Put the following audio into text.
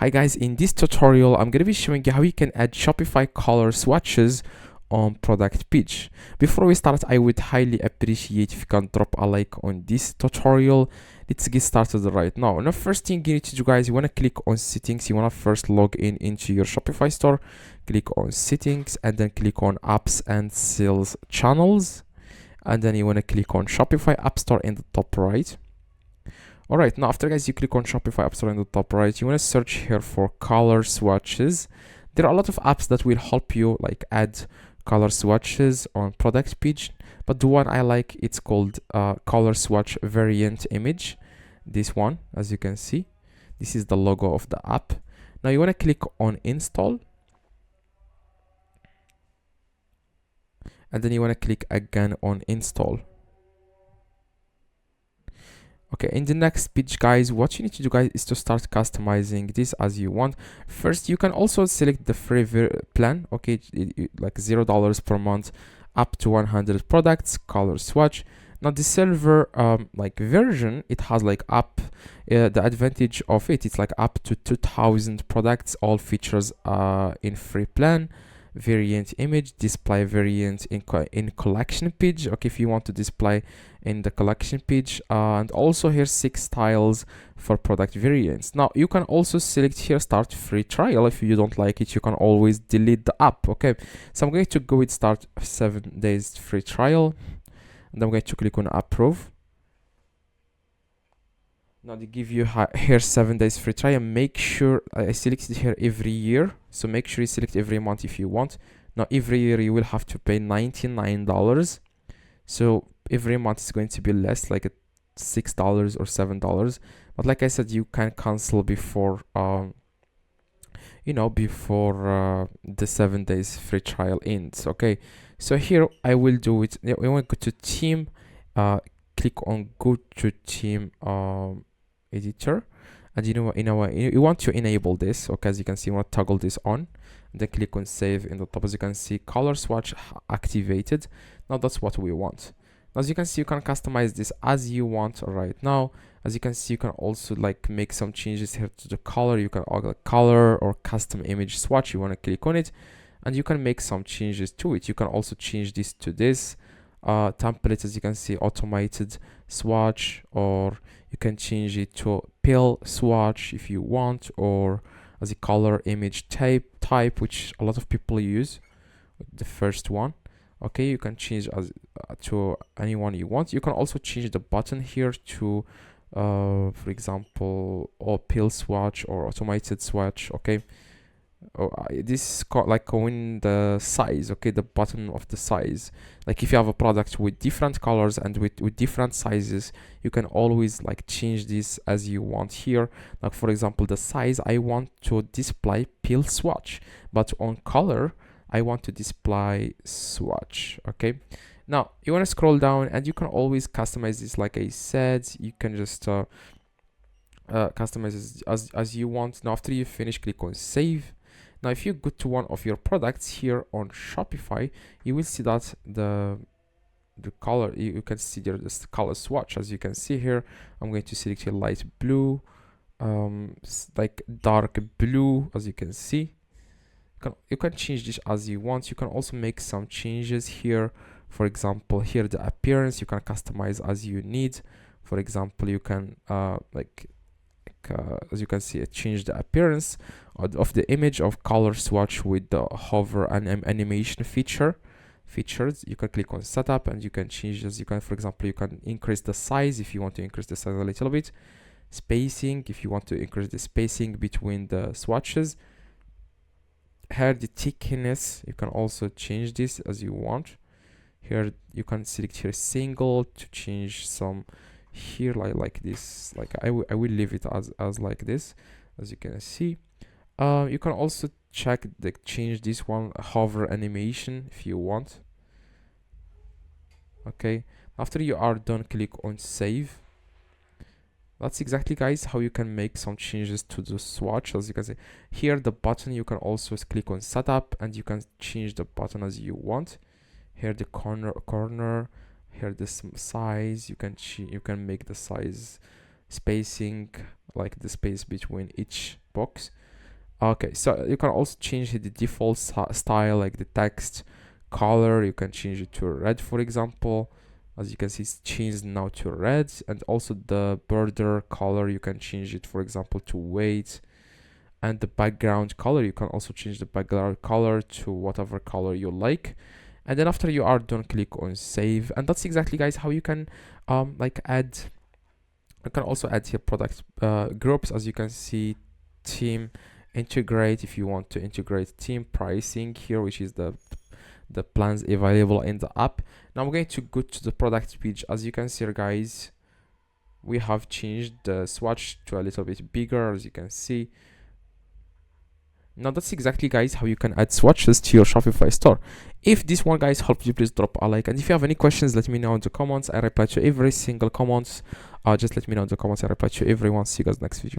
Hi guys, in this tutorial I'm going to be showing you how you can add Shopify color swatches on product page. Before we start, I would highly appreciate if you can drop a like on this tutorial. Let's get started right now. And the first thing you need to do, guys, you want to click on settings. You want to first log in into your Shopify store, click on settings, and then click on apps and sales channels, and then you want to click on Shopify App Store in the top right. Alright, now after, guys, you click on Shopify App Store in the top right, you want to search here for color swatches. There are a lot of apps that will help you like add color swatches on product page, but the one I like, it's called color swatch variant image. This one, as you can see, this is the logo of the app. Now you want to click on install, and then you want to click again on install. Okay, in the next page, guys, what you need to do, guys, is to start customizing this as you want. First, you can also select the free plan. Okay, like $0 per month, up to 100 products, color swatch. Now the silver like version, it has like up the advantage of it, it's like up to 2000 products, all features in free plan. Variant image, display variant in collection page. Okay, if you want to display in the collection page, and also here 6 styles for product variants. Now you can also select here start free trial. If you don't like it, you can always delete the app. Okay, so I'm going to go with start 7 days free trial, and I'm going to click on approve. Now they give you here 7 days free trial. Make sure I selected here every year, so make sure you select every month if you want. Now every year you will have to pay $99, so every month is going to be less, like $6 or $7. But like I said, you can cancel before the 7 days free trial ends. Okay, so here I will do it. We want to go to theme, click on go to theme editor, and you want to enable this. Okay, as you can see, you want to toggle this on, and then click on save. In the top, as you can see, color swatch activated. Now that's what we want. Now, as you can see, you can customize this as you want right now. As you can see, you can also like make some changes here to the color. You can add color or custom image swatch. You want to click on it, and you can make some changes to it. You can also change this to this template, as you can see, automated swatch, or you can change it to pill swatch if you want, or as a color image type, which a lot of people use, the first one. Okay, you can change as to anyone you want. You can also change the button here to for example, or pill swatch or automated swatch. Okay, this is like when the size, okay, the button of the size, like if you have a product with different colors and with different sizes, you can always like change this as you want here. Like for example, the size, I want to display pill swatch, but on color I want to display swatch. Okay, now you want to scroll down, and you can always customize this. Like I said, you can just customize this as you want. Now after you finish, click on save. Now if you go to one of your products here on Shopify, you will see that the color, you can see there this color swatch. As you can see here, I'm going to select a light blue, like dark blue. As you can see, you can change this as you want. You can also make some changes here. For example, here the appearance, you can customize as you need. For example, you can as you can see, it changed the appearance of the image of color swatch with the hover and animation features. You can click on setup, and you can change as you can. For example, you can increase the size if you want to increase the size a little bit. Spacing, if you want to increase the spacing between the swatches. Here the thickness, you can also change this as you want. Here you can select here single to change some here, like this. Like I will leave it as like this, as you can see. You can also change this one, hover animation, if you want. Okay, after you are done, click on save. That's exactly, guys, how you can make some changes to the swatch. As you can see here, the button, you can also click on setup, and you can change the button as you want. Here the corner, here this size, you can make the size spacing, like the space between each box. Okay, so you can also change the default style, like the text color. You can change it to red, for example. As you can see, it's changed now to red. And also the border color, you can change it, for example, to white. And the background color, you can also change the background color to whatever color you like. And then after you are done, click on save. And that's exactly, guys, how you can like add. You can also add here product groups. As you can see, team, integrate, if you want to integrate team, pricing here, which is the plans available in the app. Now I'm going to go to the product page. As you can see here, guys, we have changed the swatch to a little bit bigger, as you can see. Now that's exactly, guys, how you can add swatches to your Shopify store. If this one, guys, helped you, please drop a like. And if you have any questions, let me know in the comments. I reply to every single comment. Just let me know in the comments. I reply to everyone. See you guys next video.